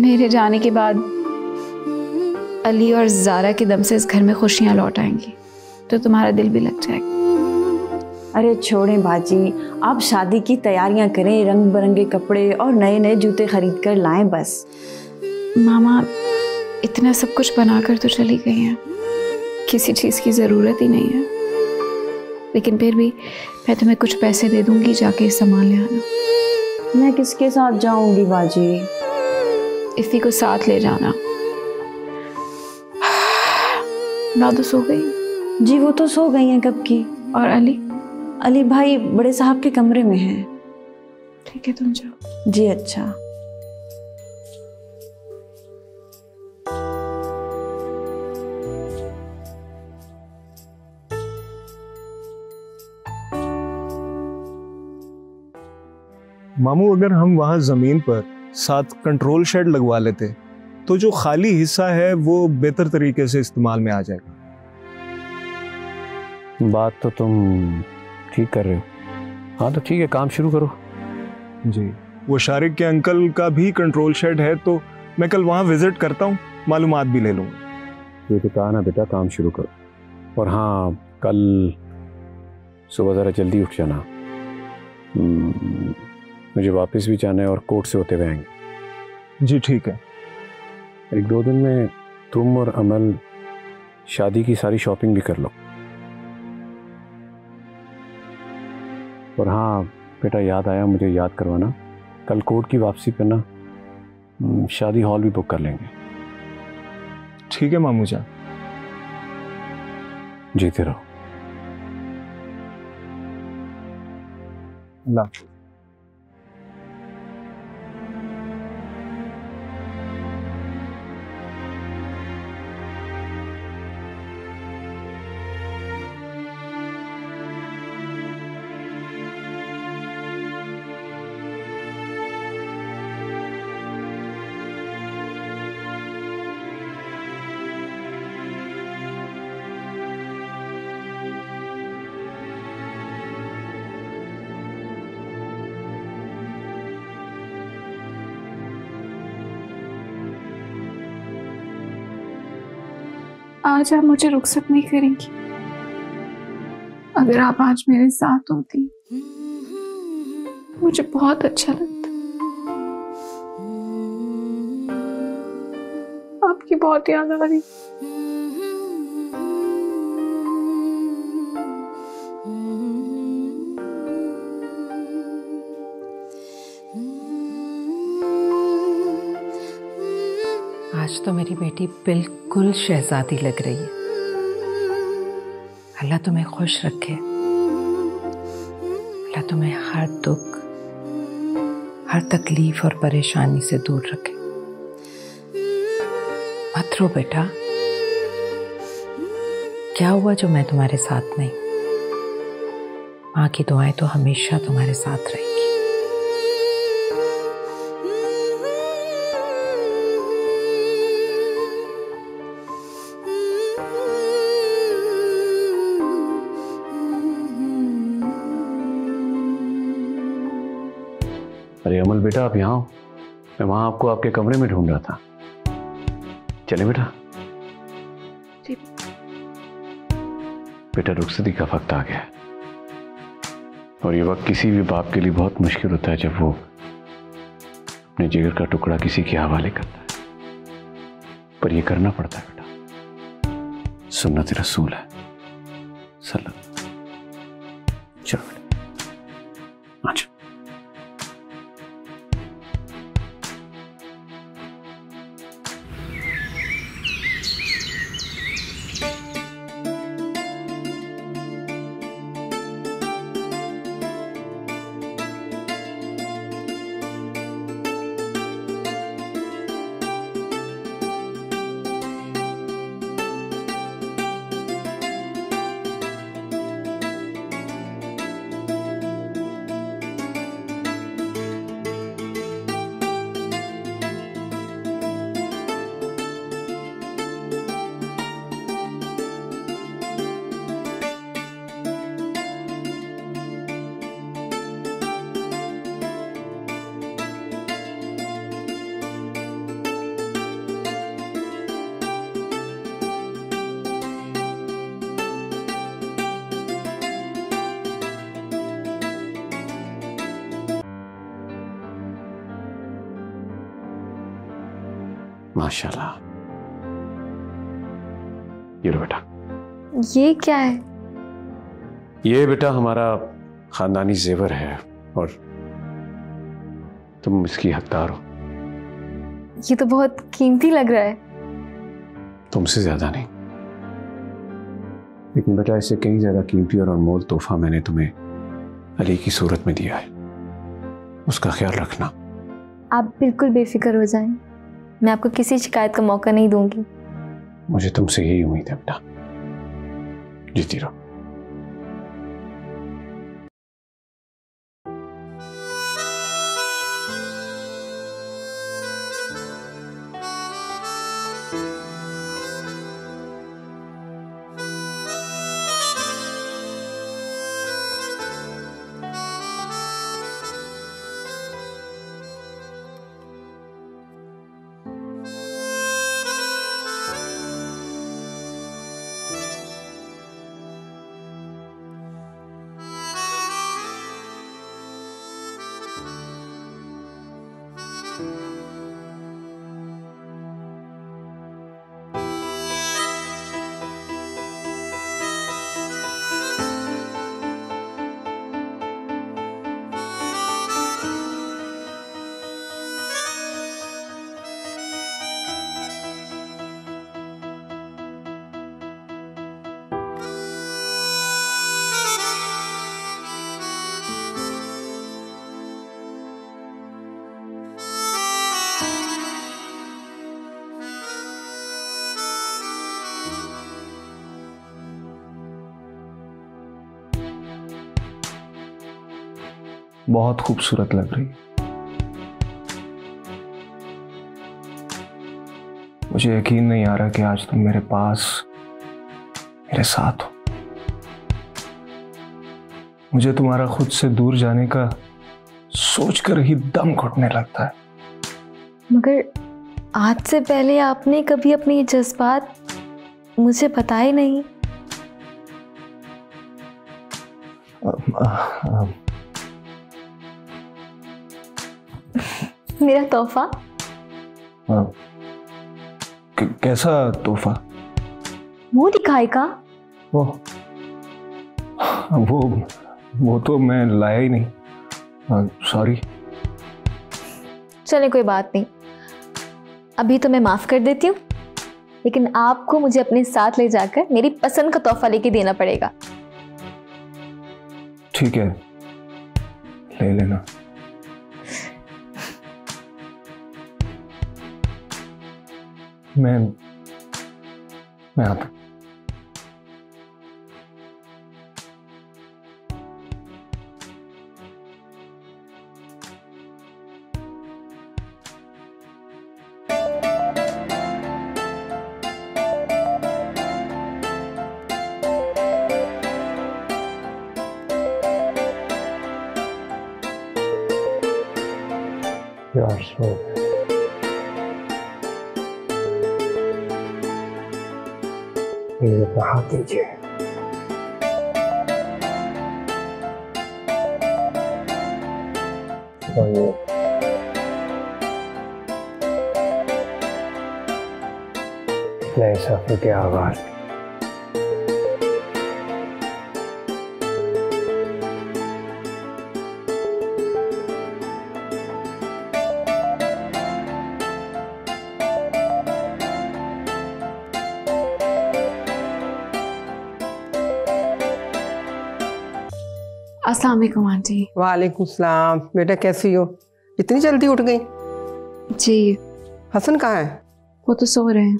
मेरे जाने के बाद अली और ज़ारा के दम से इस घर में खुशियाँ लौट आएंगी तो तुम्हारा दिल भी लग जाएगा। अरे छोड़ें बाजी, आप शादी की तैयारियां करें, रंग बिरंगे कपड़े और नए नए जूते खरीद कर लाएं बस। मामा इतना सब कुछ बनाकर तो चली गई हैं, किसी चीज़ की ज़रूरत ही नहीं है, लेकिन फिर भी मैं तुम्हें कुछ पैसे दे दूंगी, जाके सामान ले आना। मैं किसके साथ जाऊंगी बाजी? इफ़ी को साथ ले जाना। ना तो सो गई? जी वो तो सो गई हैं कब की। और अली? अली भाई बड़े साहब के कमरे में हैं। ठीक है तुम जाओ। जी अच्छा। मामू अगर हम वहां जमीन पर साथ कंट्रोल शेड लगवा लेते तो जो खाली हिस्सा है वो बेहतर तरीके से इस्तेमाल में आ जाएगा। बात तो तुम ठीक कर रहे हो। हाँ तो ठीक है, काम शुरू करो। जी वो शारिक के अंकल का भी कंट्रोल शेड है तो मैं कल वहां विजिट करता हूँ, मालूमात भी ले लूँगा। ये तो कहा ना बेटा, काम शुरू करो। और हाँ कल सुबह ज़रा जल्दी उठ जाना, मुझे वापस भी जाना है और कोर्ट से होते हुए आएंगे। जी ठीक है। 1-2 दिन में तुम और अमल शादी की सारी शॉपिंग भी कर लो। और हाँ बेटा याद आया, मुझे याद करवाना, कल कोर्ट की वापसी पे ना शादी हॉल भी बुक कर लेंगे। ठीक है मामू जान। जीते रहो। अल्लाह। आज आप मुझे रुखसत नहीं करेंगी। अगर आप आज मेरे साथ होती मुझे बहुत अच्छा लगता। आपकी बहुत याद आ रही। आज तो मेरी बेटी बिल्कुल शहजादी लग रही है। अल्लाह तुम्हें खुश रखे, अल्लाह तुम्हें हर दुख, हर तकलीफ और परेशानी से दूर रखे। मत रो बेटा, क्या हुआ जो मैं तुम्हारे साथ नहीं? माँ की दुआएं तो हमेशा तुम्हारे साथ रहेंगी। अरे अमल बेटा आप यहाँ हो, मैं वहां आपको आपके कमरे में ढूंढ रहा था। चले बेटा। बेटा रुखसती का वक्त आ गया है और ये वक्त किसी भी बाप के लिए बहुत मुश्किल होता है जब वो अपने जिगर का टुकड़ा किसी के हवाले करता है, पर ये करना पड़ता है बेटा, सुन्नत रसूल है सल्लल्लाहु। चलो बेटा अच्छा। माशाल्लाह। ये लो बेटा। ये क्या है? ये बेटा हमारा खानदानी जेवर है और तुम इसकी हकदार हो। ये तो बहुत कीमती लग रहा है। तुमसे ज्यादा नहीं, लेकिन बेटा इससे कहीं ज्यादा कीमती और अनमोल तोहफा मैंने तुम्हें अली की सूरत में दिया है, उसका ख्याल रखना। आप बिल्कुल बेफिक्र हो जाएं, मैं आपको किसी शिकायत का मौका नहीं दूंगी। मुझे तुमसे यही उम्मीद है बेटा, जीती रहो। बहुत खूबसूरत लग रही है। मुझे यकीन नहीं आ रहा कि आज तुम मेरे पास, मेरे साथ हो। मुझे तुम्हारा खुद से दूर जाने का सोचकर ही दम घुटने लगता है। मगर आज से पहले आपने कभी अपने ये जज्बात मुझे बताए नहीं। मेरा तोहफा। कैसा तोहफा? मुंह दिखाई का? वो तो मैं लाया ही नहीं, सॉरी। चले कोई बात नहीं, अभी तो मैं माफ कर देती हूँ, लेकिन आपको मुझे अपने साथ ले जाकर मेरी पसंद का तोहफा लेके देना पड़ेगा। ठीक है, ले लेना। मैं आता। यार सो मेरे पे हाथ दीजिए। नए सफर के आगाज। अस्सलाम वालेकुम आंटी। वालेकुम सलाम। बेटा कैसी हो? इतनी जल्दी उठ गई? जी। हसन कहाँ है? वो तो सो रहे हैं।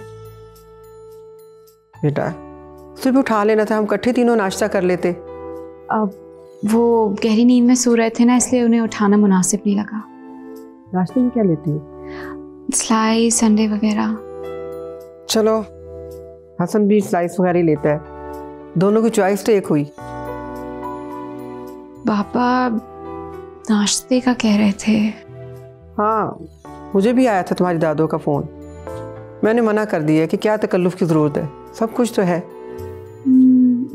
बेटा सुबह उठा लेना था, हम इकट्ठे तीनों नाश्ता कर लेते। अब वो गहरी नींद में सो रहे थे ना, इसलिए उन्हें उठाना मुनासिब नहीं लगा। नाश्ते में क्या लेती हो? स्लाइस, संडे वगैरह। चलो हसन भी स्लाइस वगैरह ही लेता है, दोनों की चॉइस तो एक हुई। पापा नाश्ते का कह रहे थे। हाँ, मुझे भी आया था तुम्हारी दादों का फ़ोन, मैंने मना कर दिया कि क्या तकल्लुफ़ की ज़रूरत है, सब कुछ तो है।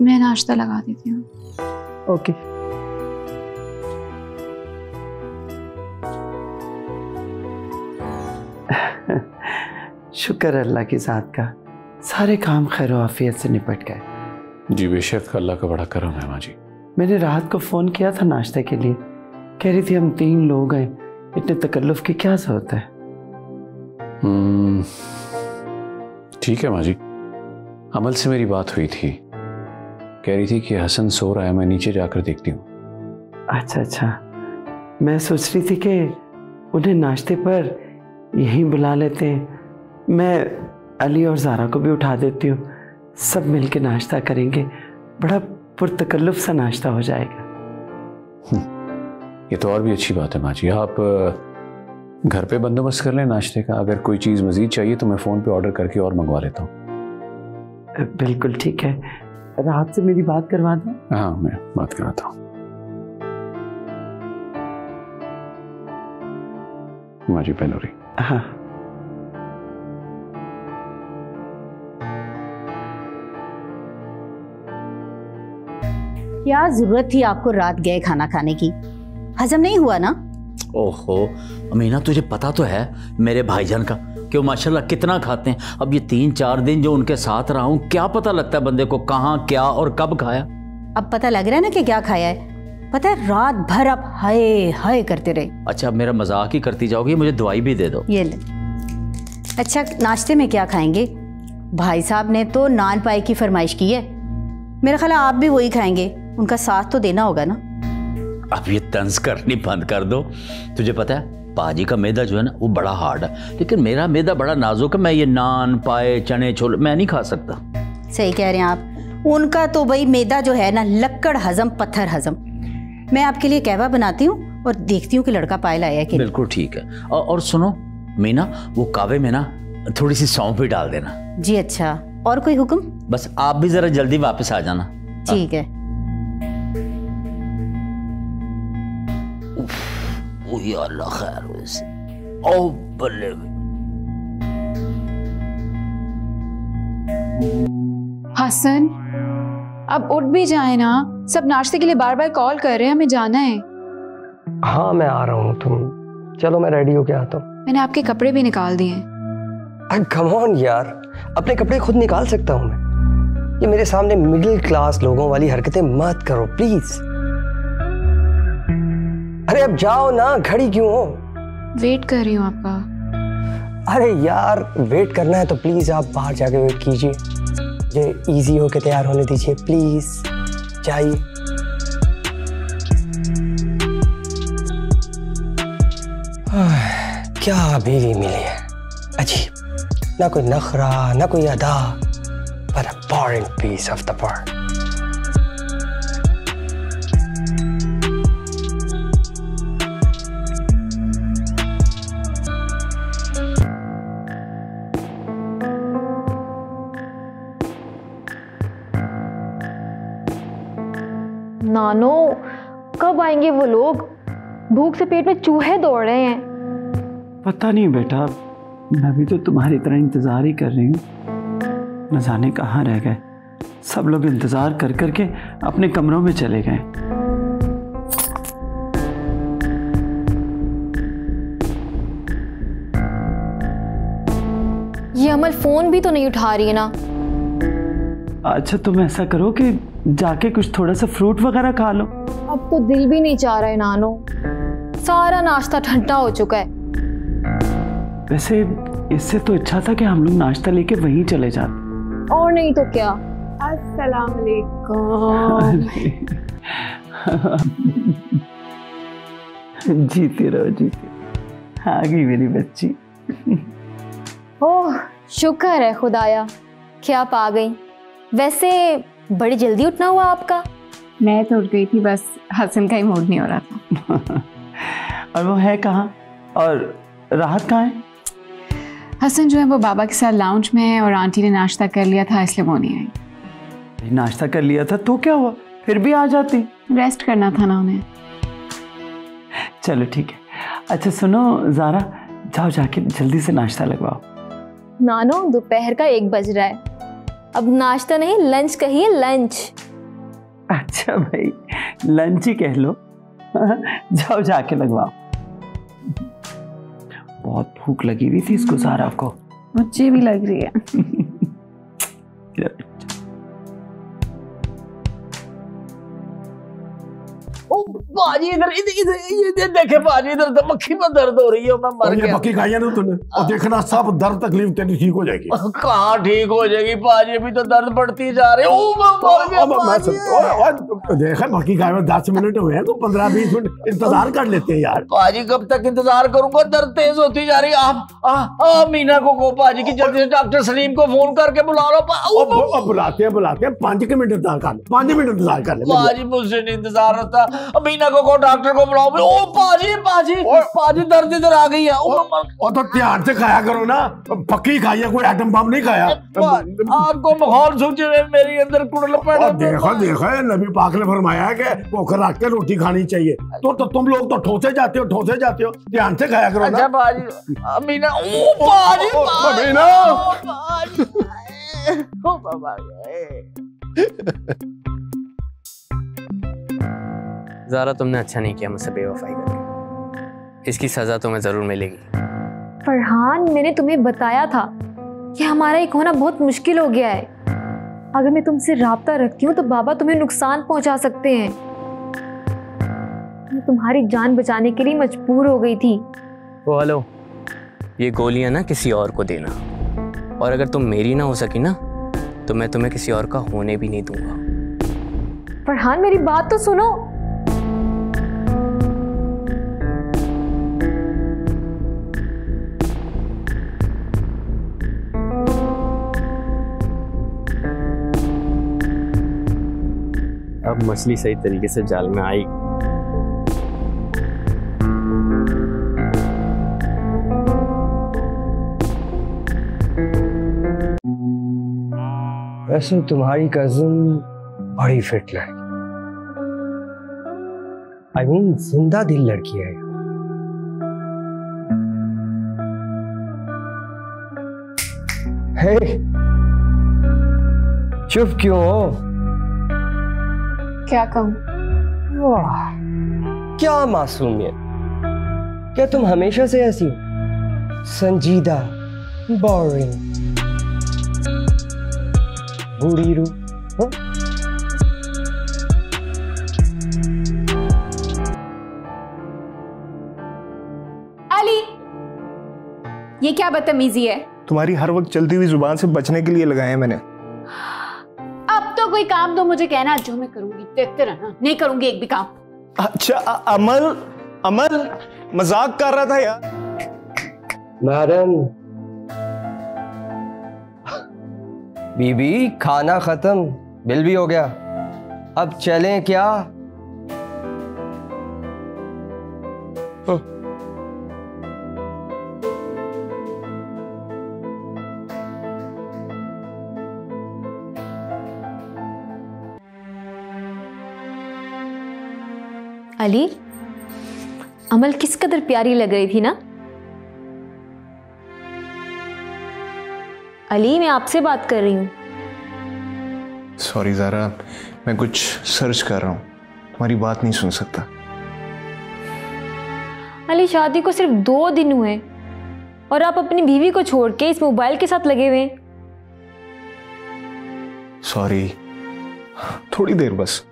मैं नाश्ता लगा देती हूँ। ओके। शुक्र अल्लाह की ज़ात का, सारे काम खैर आफियत से निपट गए। जी बेशक, अल्लाह का बड़ा करम है माँ जी। मैंने रात को फ़ोन किया था नाश्ते के लिए, कह रही थी हम 3 लोग हैं, इतने तकल्लुफ़ की क्या ज़रूरत है। ठीक है माँ जी। अमल से मेरी बात हुई थी, कह रही थी कि हसन सो रहा है, मैं नीचे जाकर देखती हूँ। अच्छा, मैं सोच रही थी कि उन्हें नाश्ते पर यहीं बुला लेते हैं, मैं अली और ज़ारा को भी उठा देती हूँ, सब मिलके नाश्ता करेंगे, बड़ा पुरतकल्लुफ़ सा नाश्ता हो जाएगा। ये तो और भी अच्छी बात है माँ जी। आप घर पे बंदोबस्त कर लें नाश्ते का, अगर कोई चीज़ मज़ीद चाहिए तो मैं फ़ोन पे ऑर्डर करके और मंगवा लेता हूँ। बिल्कुल ठीक है, राहत से मेरी बात करवा दूँ? हाँ, मैं बात कराता हूँ। माँ जी पेनोरी। हाँ। क्या जरूरत थी आपको रात गए खाना खाने की? हजम नहीं हुआ ना? ओहो अमीना, तुझे पता तो है मेरे भाईजान का कि वो माशाल्लाह कितना खाते हैं। अब ये 3-4 दिन जो उनके साथ रहा हूँ, क्या पता लगता है बंदे को कहाँ क्या और कब खाया। अब पता लग रहा है ना कि क्या खाया है। पता है रात भर आप हाय हाय करते रहे। अच्छा, अब मेरा मजाक ही करती जाओगी, मुझे दवाई भी दे दो। ये ले। अच्छा, नाश्ते में क्या खाएंगे? भाई साहब ने तो नान पाए की फरमाइश की है, मेरा ख्याल आप भी वही खाएंगे, उनका साथ तो देना होगा ना। अब ये तंज करनी बंद कर दो। तुझे पता है पाजी का मैदा जो है ना वो बड़ा हार्ड है, लेकिन मेरा मैदा बड़ा नाजुक है। मैं ये नान पाए चने छोले मैं नहीं खा सकता। सही कह रहे हैं आप। उनका तो भाई मैदा जो है ना लक्कड़ हजम पत्थर हजम। मैं आपके लिए कहवा बनाती हूँ और देखती हूँ कि लड़का पाए लाया कि। बिल्कुल ठीक है। और सुनो मीना, वो कावे में ना थोड़ी सी सौंफ भी डाल देना। जी अच्छा, और कोई हुक्म? बस आप भी जरा जल्दी वापस आ जाना। ठीक है। या अल्लाह खैर वैसे। ओ बल्ले। हसन अब उठ भी जाए ना, सब नाश्ते के लिए बार बार कॉल कर रहे हैं, हमें जाना है। हाँ मैं आ रहा हूँ, तुम चलो मैं रेडी होके आता हूँ। मैंने आपके कपड़े भी निकाल दिए। कम ऑन यार, अपने कपड़े खुद निकाल सकता हूँ मैं। ये मेरे सामने मिडिल क्लास लोगों वाली हरकतें मत करो प्लीज। अरे अब जाओ ना, खड़ी क्यों हो? वेट कर रही हूँ आपका। अरे यार वेट करना है तो प्लीज आप बाहर जाके वेट कीजिए, मुझे इजी होके तैयार होने दीजिए प्लीज। जाइए। क्या बीवी मिली है, अजीब, ना कोई नखरा ना कोई अदा, but a boring piece of the bird. नानो कब आएंगे वो लोग? भूख से पेट में चूहे दौड़ रहे हैं। पता नहीं बेटा, मैं भी तो तुम्हारी तरह इंतजार ही कर रही हूँ, न जाने कहाँ रह गए। सब लोग इंतजार कर करके अपने कमरों में चले गए। ये अमल फोन भी तो नहीं उठा रही है ना। अच्छा तुम ऐसा करो कि जाके कुछ थोड़ा सा फ्रूट वगैरह खा लो। अब तो दिल भी नहीं चाह रहा है नानो, सारा नाश्ता ठंडा हो चुका है। वैसे इससे तो अच्छा था कि हम लोग नाश्ता लेके वहीं चले जाते। और नहीं तो क्या। अस्सलाम वालेकुम। जीती रहो जीती। आ गई मेरी बच्ची। ओह शुक्र है खुदाया कि आप आ गई। वैसे बड़ी जल्दी उठना हुआ आपका। मैं तो उठ गई थी, बस हसन का ही मूड नहीं हो रहा था। और वो है कहाँ और राहत कहाँ है? हसन जो है वो बाबा के साथ लाउंज में है और आंटी ने नाश्ता कर लिया था इसलिए वो नहीं आई। नाश्ता कर लिया था तो क्या हुआ, फिर भी आ जाती। रेस्ट करना था ना उन्हें। चलो ठीक है। अच्छा सुनो ज़ारा, जाओ जाके जल्दी से नाश्ता लगवाओ। नानो दोपहर का 1 बज रहा है, अब नाश्ता नहीं लंच कहिए, लंच। अच्छा भाई लंच ही कह लो। जाओ जाके लगवाओ। बहुत भूख लगी हुई थी इसको ज़ारा को। मुझे भी लग रही है। बाजी इधर इधर देखे बाजी, इधर तो मक्खी में दर्द हो रही है, मैं मर गया। मक्खी खाई है ना तूने, और देखना सब दर्द तकलीफ तेरी ठीक हो जाएगी। कहाँ ठीक हो जाएगी बाजी, अभी तो दर्द बढ़ती जा रही है। ओ मैं मर गया बाजी। देखा मक्खी खाए में 10 मिनट हुए हैं, तो 15-20 मिनट इंतजार कर लेते हैं यार। बाजी कब तक इंतजार करूंगा, दर्द तेज होती जा रही है। आप मीना को बाजी की जल्दी से डॉक्टर सलीम को फोन करके बुला लो। बुलाते हैं 5 मिनट इंतजार कर ले, 5 मिनट इंतजार कर ले। बाजी मुझसे नहीं इंतजार होता, मीना को डॉक्टर को बुलाओ। ओ बाजी दर्द इधर आ गई है। और तो ध्यान से खाया करो ना, पक्की खाई है, कोई एटम बम नहीं खाया। आपको माहौल सोचे मेरे अंदर कुड़ल पड़ा। देखो नबी पाक ने फरमाया है कि भूख रख के रोटी खानी चाहिए, तो तुम लोग तो ठोसे जाते हो, ध्यान से खाया करो ना। अच्छा बाजी मीना, ओ बाजी मीना, ओ बाबा ज़ारा, तुमने अच्छा नहीं किया मुझसे बेवफाई करके, इसकी सजा तुम्हें जरूर मिलेगी। फरहान, मैंने तुम्हें बताया था कि हमारा एक होना बहुत मुश्किल हो गया है। अगर मैं तुमसे राब्ता रखती हूँ तो बाबा तुम्हें नुकसान पहुंचा सकते हैं। मैं तुम्हारी जान बचाने के लिए मजबूर हो गई थी। ओ हेलो, ये गोलियां ना किसी और को देना, और अगर तुम मेरी ना हो सकी ना तो मैं तुम्हें किसी और का होने भी नहीं दूंगा। फरहान, मेरी बात तो सुनो। अब मछली सही तरीके से जाल में आई। वैसे तुम्हारी कजिन बड़ी फिट लड़की, I mean, जिंदा दिल लड़की है। हे, चुप क्यों हो? क्या कहूँ? वाह, क्या मासूमियत! क्या तुम हमेशा से ऐसी हो? संजीदा, बोरिंग, बूढ़ी रू? अली, ये क्या बदतमीजी है? तुम्हारी हर वक्त चलती हुई जुबान से बचने के लिए लगाए हैं मैंने। अब तो कोई काम तो मुझे कहना, जो मैं करूंगी देखते रहना, नहीं करूंगी एक भी काम। अच्छा अमल मजाक कर रहा था यार। मैडम, बीबी, खाना खत्म, बिल भी हो गया, अब चलें क्या? अली, अमल किस कदर प्यारी लग रही थी ना। अली, मैं आपसे बात कर रही हूँ। सॉरी ज़ारा, मैं कुछ सर्च कर रहा हूँ, तुम्हारी बात नहीं सुन सकता। अली, शादी को सिर्फ 2 दिन हुए और आप अपनी बीवी को छोड़ के इस मोबाइल के साथ लगे हुए हैं। सॉरी, थोड़ी देर बस।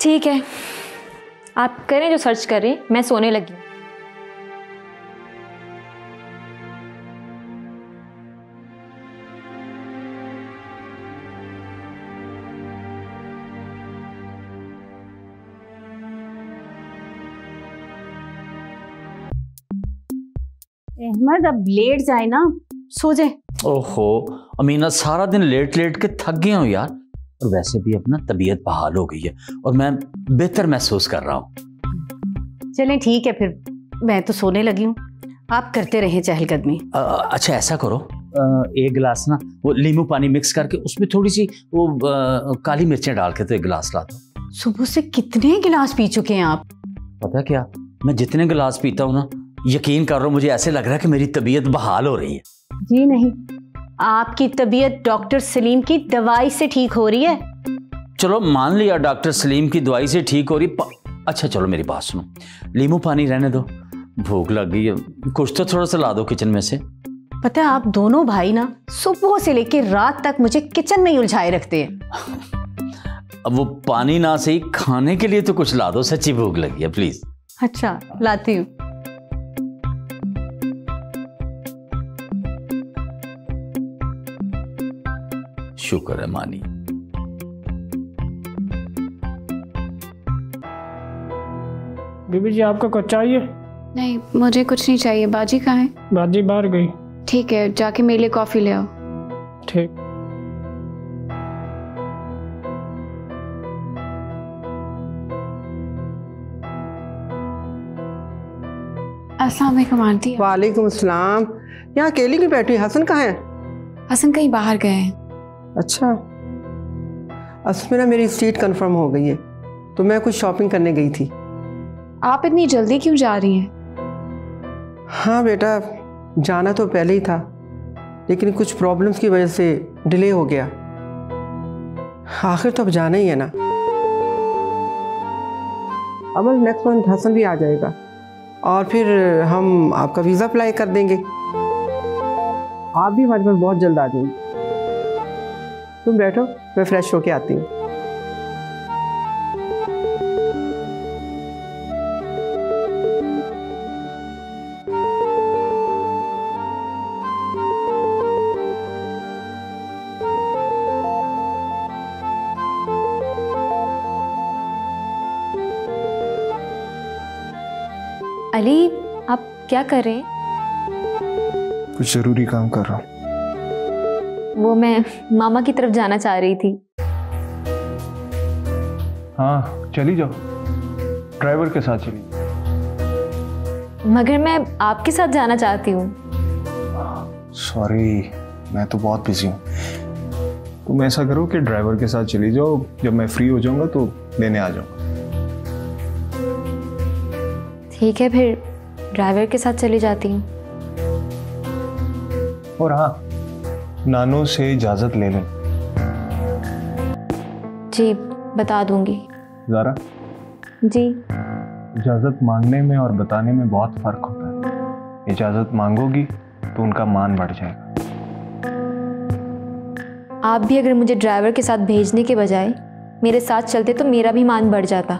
ठीक है, आप करें जो सर्च कर रहे हैं, मैं सोने लगी। अहमद, अब लेट जाए ना, सो जाए। ओहो अमीना, सारा दिन लेट के थक गया हूँ यार, और वैसे भी अपना तबीयत बहाल हो गई है और मैं बेहतर महसूस कर रहा हूँ। चलें ठीक है, फिर मैं तो सोने लगी हूँ, आप करते रहे चहलकदमी। अच्छा ऐसा करो, एक गिलास ना वो नींबू पानी मिक्स करके उसमें थोड़ी सी वो काली मिर्चें डाल के तो एक गिलास ला दो। सुबह से कितने गिलास पी चुके हैं आप? पता क्या, मैं जितने गिलास पीता हूँ ना, यकीन कर रहा हूँ, मुझे ऐसे लग रहा है कि मेरी तबीयत बहाल हो रही है। जी नहीं, आपकी तबीयत डॉक्टर सलीम की दवाई से ठीक हो रही है। चलो मान लिया डॉक्टर सलीम की दवाई से ठीक हो रही। अच्छा चलो मेरी बात सुनो, नींबू पानी रहने दो, भूख लग गई है, कुछ तो थोड़ा सा ला दो किचन में से। पता है आप दोनों भाई ना सुबह से लेकर रात तक मुझे किचन में ही उलझाए रखते हैं। अब वो पानी ना सही, खाने के लिए तो कुछ ला दो, सच्ची भूख लगी है प्लीज। अच्छा लाती हूँ। शुक्र है मानी। बीबी जी आपको कुछ चाहिए? नहीं मुझे कुछ नहीं चाहिए। बाजी कहाँ है? बाजी बाहर गई। ठीक है जाके मेरे लिए कॉफी ले आओ। ठीक। अस्सलाम वालेकुम आंटी। वालेकुम अस्सलाम। यहाँ अकेली क्यों बैठी? हसन कहाँ है? हसन कहीं बाहर गए हैं। अच्छा, असल में ना मेरी सीट कंफर्म हो गई है तो मैं कुछ शॉपिंग करने गई थी। आप इतनी जल्दी क्यों जा रही हैं? हाँ बेटा, जाना तो पहले ही था लेकिन कुछ प्रॉब्लम्स की वजह से डिले हो गया। आखिर तो अब जाना ही है ना। अब नेक्स्ट मंथ हसन भी आ जाएगा और फिर हम आपका वीज़ा अप्लाई कर देंगे। आप भी हमारे पास बहुत जल्द आ जाएंगे। तुम बैठो, मैं फ्रेश होके आती हूँ। अली आप क्या कर रहे हैं? कुछ जरूरी काम कर रहा हूँ। वो मैं मामा की तरफ जाना चाह रही थी। हाँ चली जाओ, ड्राइवर के साथ चली जाओ। मगर मैं आपके साथ जाना चाहती हूँ। सॉरी मैं तो बहुत बिजी हूँ। तुम ऐसा करो कि ड्राइवर के साथ चली जाओ, जब मैं फ्री हो जाऊंगा तो लेने आ जाऊंगा। ठीक है फिर ड्राइवर के साथ चली जाती हूँ। और हाँ, नानो से इजाजत ले लें। जी बता दूंगी। ज़ारा जी। इजाजत मांगने में और बताने में बहुत फर्क होता है। इजाजत मांगोगी तो उनका मान बढ़ जाएगा। आप भी अगर मुझे ड्राइवर के साथ भेजने के बजाय मेरे साथ चलते तो मेरा भी मान बढ़ जाता।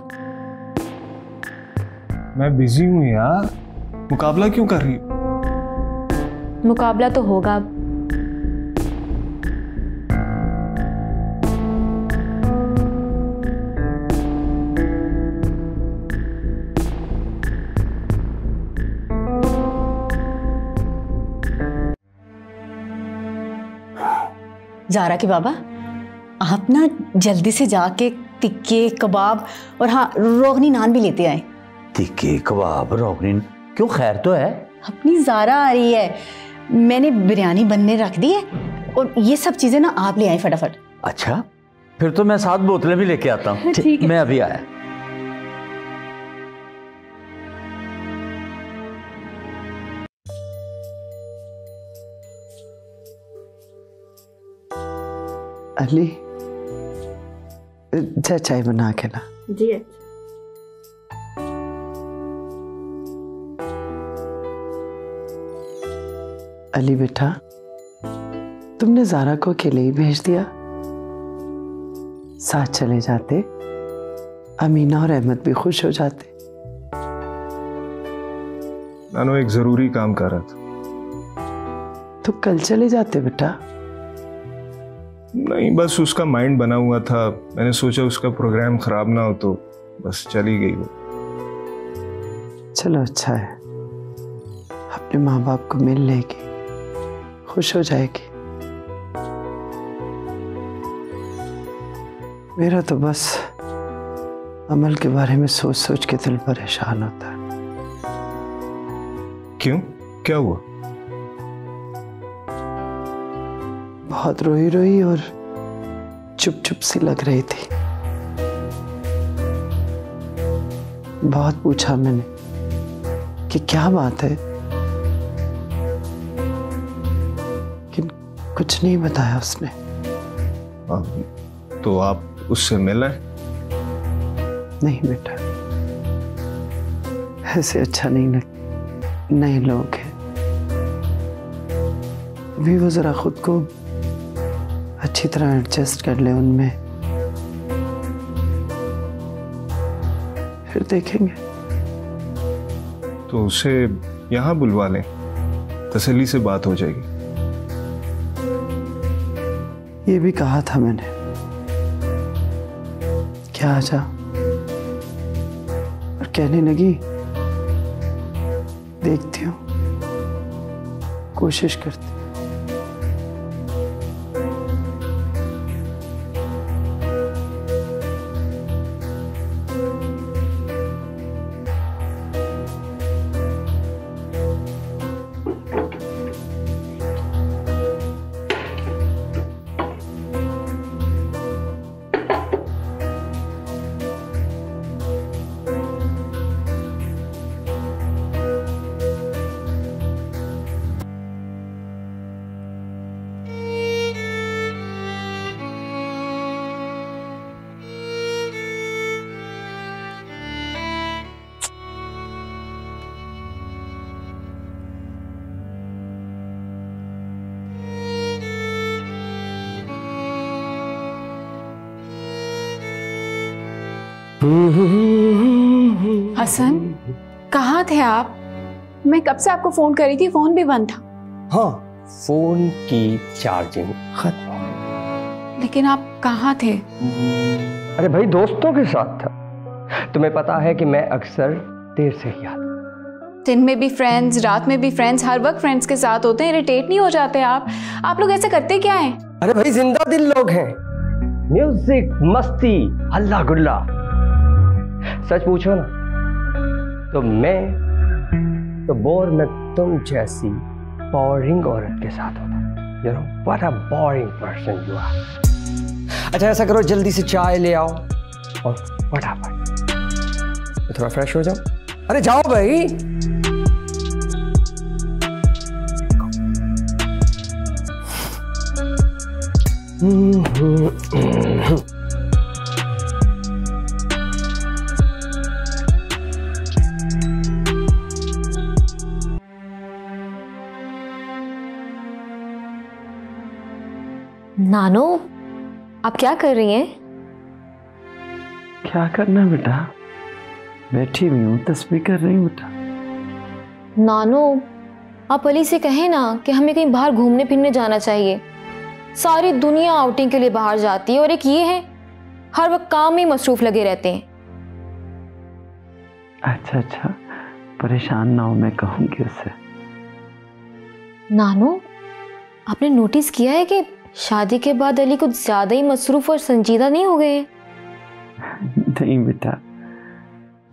मैं बिजी हूँ यार, मुकाबला क्यों कर रही? मुकाबला तो होगा। ज़ारा के बाबा, आप ना जल्दी से जाके टिक्के कबाब और हाँ रोगनी नान भी लेते आए। टिक्के कबाब रोगनी क्यों, खैर तो है? अपनी ज़ारा आ रही है, मैंने बिरयानी बनने रख दी है और ये सब चीज़ें ना आप ले आए फटाफट। अच्छा फिर तो मैं 7 बोतलें भी लेके आता हूँ। ठीक है। मैं अभी आया। अली जा चाय बना के ला। जी अच्छा। अली बेटा, तुमने ज़ारा को अकेले ही भेज दिया? साथ चले जाते, अमीना और अहमद भी खुश हो जाते। नानो एक जरूरी काम कर रहा था। तो कल चले जाते बेटा। नहीं बस उसका माइंड बना हुआ था, मैंने सोचा उसका प्रोग्राम खराब ना हो तो बस चली गई वो। चलो अच्छा है, अपने माँ बाप को मिल लेगी, खुश हो जाएगी। मेरा तो बस अमल के बारे में सोच सोच के दिल परेशान होता है। क्यों, क्या हुआ? बहुत रोई रोई और चुप चुप सी लग रही थी। बहुत पूछा मैंने कि क्या बात है, लेकिन कुछ नहीं बताया उसने। तो आप उससे मिले? नहीं बेटा, ऐसे अच्छा नहीं लगता, नए लोग हैं। अभी वो जरा खुद को अच्छी तरह एडजस्ट कर ले उनमें, फिर देखेंगे। तो उसे यहाँ बुलवा लें, तसल्ली से बात हो जाएगी। ये भी कहा था मैंने, क्या आजा, और कहने लगी देखती हूँ, कोशिश करती। हसन, कहाँ थे आप? मैं कब से आपको फोन करी थी, फोन भी बंद था। हाँ, फोन की चार्जिंग खत्म। लेकिन आप कहाँ थे? अरे भाई, दोस्तों के साथ था। तुम्हें पता है कि मैं अक्सर देर से ही आता। दिन में भी फ्रेंड्स, रात में भी फ्रेंड्स, हर वक्त फ्रेंड्स के साथ होते हैं। इरिटेट नहीं हो जाते आप लोग ऐसे करते क्या हैं? अरे भाई, जिंदा दिल लोग हैं। म्यूजिक, मस्ती, हल्ला गुल्ला। सच पूछो ना तो बोर मैं तुम जैसी बोरिंग औरत के साथ होता। You know what a boring person you are। अच्छा, ऐसा करो, जल्दी से चाय ले आओ और फटाफट मैं थोड़ा फ्रेश हो जाऊं। अरे जाओ भाई। नानो, आप क्या कर रही हैं? क्या करना बेटा, बैठी हुई हूँ, तस्वीर कर रही हूँ बेटा। नानो, आप अली से कहें ना कि हमें कहीं बाहर घूमने फिरने जाना चाहिए। सारी दुनिया आउटिंग के लिए बाहर जाती है और एक ये है हर वक्त काम में मसरूफ लगे रहते हैं। अच्छा, परेशान ना हो, मैं कहूँगी उससे। नानो, आपने नोटिस किया है कि शादी के बाद अली कुछ ज्यादा ही मसरूफ और संजीदा नहीं हो गए? नहीं बेटा,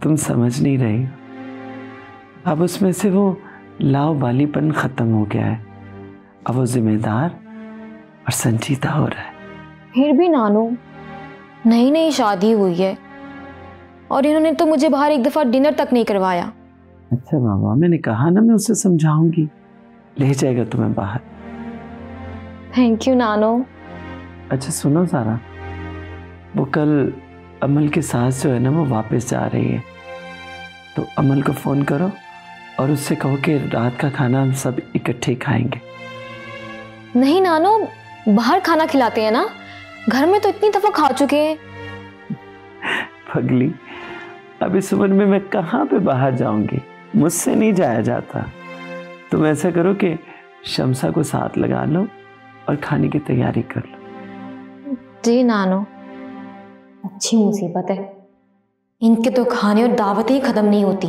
तुम समझ नहीं रही। अब उसमें से वो लावालीपन खत्म हो गया है। अब वो जिम्मेदार और संजीदा हो रहा है। फिर भी नानो, नई शादी हुई है और इन्होंने तो मुझे बाहर एक दफा डिनर तक नहीं करवाया। अच्छा बाबा, मैंने कहा ना मैं उसे समझाऊंगी, ले जाएगा तुम्हें बाहर। थैंक यू नानो। अच्छा सुनो सारा, वो कल अमल के साथ जो है ना वो वापस जा रही है, तो अमल को फ़ोन करो और उससे कहो कि रात का खाना हम सब इकट्ठे खाएंगे। नहीं नानो, बाहर खाना खिलाते हैं ना, घर में तो इतनी दफ़ा खा चुके हैं। पगली, अब इस उम्र में मैं कहाँ पे बाहर जाऊंगी, मुझसे नहीं जाया जाता। तुम ऐसा करो कि शमसा को साथ लगा लो और खाने की तैयारी कर लो। जी नानो, अच्छी मुसीबत है, इनके तो खाने और दावतें ही खत्म नहीं होती।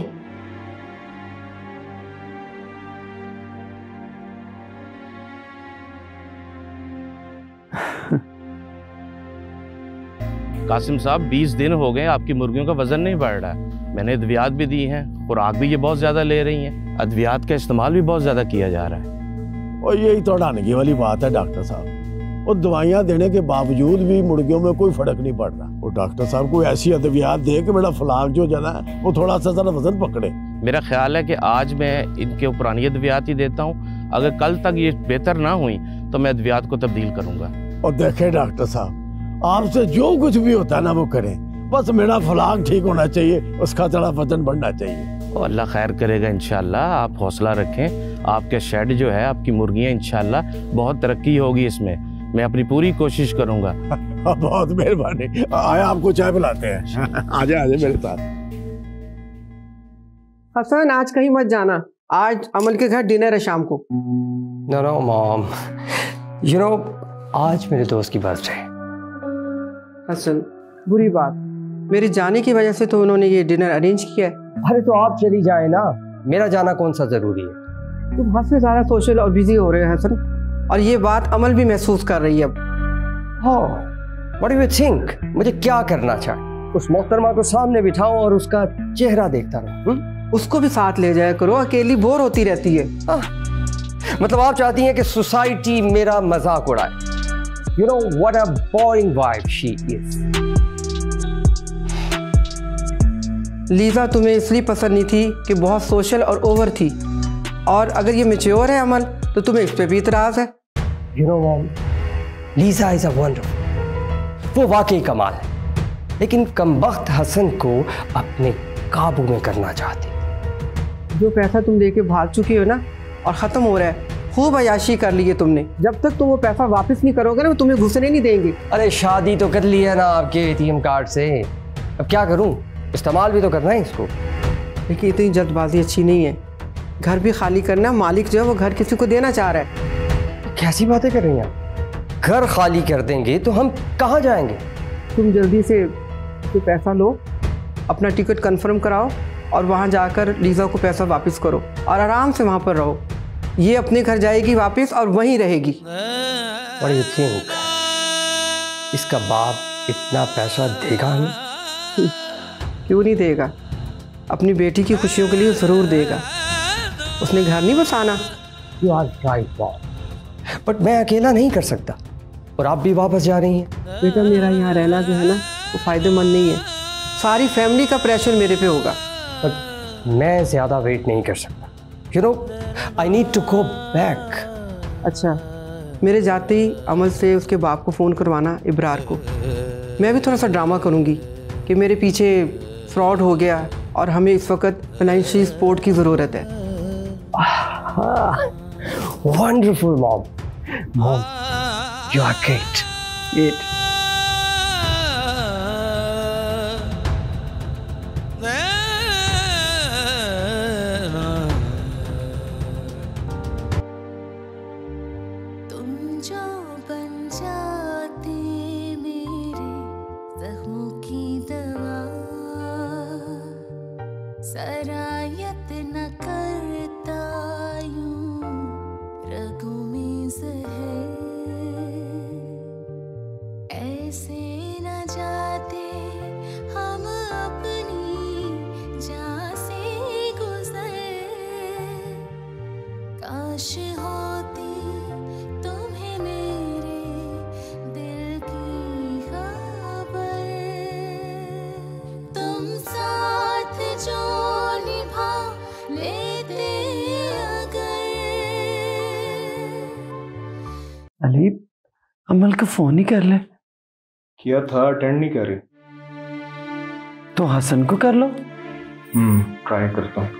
कासिम साहब, 20 दिन हो गए आपकी मुर्गियों का वजन नहीं बढ़ रहा है। मैंने अद्वियात भी दी हैं, खुराक भी ये बहुत ज्यादा ले रही हैं, अद्वियात का इस्तेमाल भी बहुत ज्यादा किया जा रहा है। और यही तो डानगी वाली बात है डॉक्टर साहब, और दवाइयाँ देने के बावजूद भी मुर्गियों में कोई फर्क नहीं पड़ रहा। और डॉक्टर साहब को ऐसी अद्वियात दे कि मेरा फलाक जो जना है वो थोड़ा सा जरा वजन पकड़े। मेरा ख्याल है कि आज मैं इनके पुरानी अद्वियात ही देता हूँ, अगर कल तक ये बेहतर ना हुई तो मैं अद्वियात को तब्दील करूंगा। और देखें डॉक्टर साहब, आपसे जो कुछ भी होता है ना वो करें, बस मेरा फलाक ठीक होना चाहिए, उसका जरा वजन बढ़ना चाहिए। और अल्लाह खैर करेगा इंशाल्लाह। आप हौसला रखें, आपके शेड जो है, आपकी मुर्गियाँ इंशाल्लाह बहुत तरक्की होगी इसमें। मैं अपनी पूरी कोशिश करूँगा। बहुत मेहरबानी। आया, आपको चाय पिलाते हैं। आजा आजा मेरे साथ। हसन, आज कहीं मत जाना, आज अमल के घर डिनर है शाम को। नो मॉम, यू नो आज मेरे दोस्त की बर्थडे। हसन, बुरी बात, मेरे जाने की वजह से तो उन्होंने ये डिनर अरेंज किया है। अरे तो आप चली जाए ना, मेरा जाना कौन सा जरूरी है। तुम हद से ज्यादा सोशल और बिजी हो रहे हो हसन, और ये बात अमल भी महसूस कर रही है अब। व्हाट डू यू थिंक, मुझे क्या करना चाहिए? उस मोहतरमा को सामने बिठाऊं और उसका चेहरा देखता रहूं? उसको भी साथ ले जाया करो, अकेली बोर होती रहती है। मतलब आप चाहती हैं कि सोसाइटी मेरा मजाक उड़ाए? You know what a boring wife she is. Lisa तुम्हें इसलिए पसंद नहीं थी कि बहुत सोशल और ओवर थी, और अगर ये मैच्योर है अमल तो तुम्हें इस पे भी इतराज है। You know mom, Lisa is a wonderful, वो वाकई कमाल है, लेकिन कमबख्त हसन को अपने काबू में करना चाहती। जो पैसा तुम लेके भाग चुकी हो ना और ख़त्म हो रहा है, खूब अयाशी कर ली है तुमने। जब तक तुम वो पैसा वापस नहीं करोगे ना, वो तुम्हें घुसने नहीं देंगे। अरे शादी तो कर ली है ना आपके एटीएम कार्ड से, अब क्या करूं? इस्तेमाल भी तो करना है इसको। लेकिन इतनी जल्दबाजी अच्छी नहीं है, घर भी खाली करना, मालिक जो है वो घर किसी को देना चाह रहा है। कैसी बातें कर रही हैं? घर खाली कर देंगे तो हम कहाँ जाएंगे? तुम जल्दी से तो पैसा लो, अपना टिकट कंफर्म कराओ और वहाँ जाकर लीजा को पैसा वापस करो और आराम से वहाँ पर रहो। ये अपने घर जाएगी वापस और वहीं रहेगी। What do you think? इसका बाप इतना पैसा देगा नहीं? क्यों नहीं देगा? अपनी बेटी की खुशियों के लिए ज़रूर देगा। उसने घर नहीं बसाना। You are right, Bob. But मैं अकेला नहीं कर सकता, और आप भी वापस जा रही हैं। बेटा, मेरा यहाँ रहना जो है ना वो फ़ायदेमंद नहीं है, सारी फैमिली का प्रेशर मेरे पे होगा। बट मैं ज़्यादा वेट नहीं कर सकता। You know, I need to go back. अच्छा, मेरे जाते ही अमल से उसके बाप को फ़ोन करवाना, इब्रार को। मैं भी थोड़ा सा ड्रामा करूँगी कि मेरे पीछे फ्रॉड हो गया और हमें इस वक्त फाइनेंशियल सपोर्ट की ज़रूरत है। Wonderful, Mom. Mom, you are great. Great. सरायत न करता यूं रगों में ज़हर, ऐसे न जाते हम अपनी जान से गुज़र। काश होती तुम्हें मेरे दिल की खबर, तुम साथ जो अली, अमल का फोन ही कर ले। किया था, अटेंड नहीं कर रही। तो हसन को कर लो। ट्राई करता हूँ।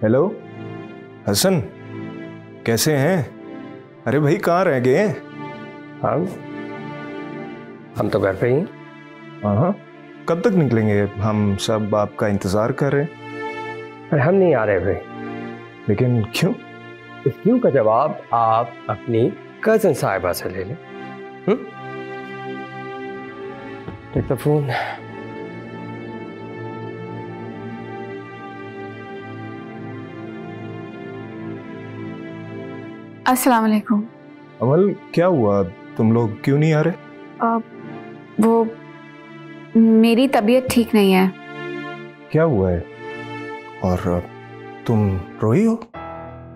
हेलो हसन, कैसे हैं? अरे भाई, कहाँ रह गए? हम तो घर पे ही। हाँ, कब तक निकलेंगे? हम सब आपका इंतजार कर रहे हैं। अरे हम नहीं आ रहे भाई। लेकिन क्यों? इस क्यों का जवाब आप अपनी कजन साहिबा से ले लें। Take the phone. अस्सलाम वालेकुम। अमल, क्या हुआ? तुम लोग क्यों नहीं आ रहे? वो मेरी तबीयत ठीक नहीं है। क्या हुआ है? और तुम रोई हो?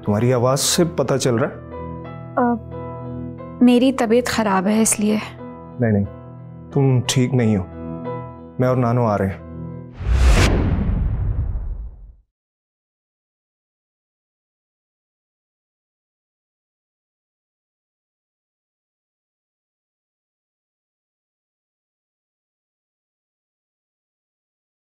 तुम्हारी आवाज से पता चल रहा है। मेरी तबीयत खराब है इसलिए। नहीं, तुम ठीक नहीं हो। मैं और नानो आ रहे हैं।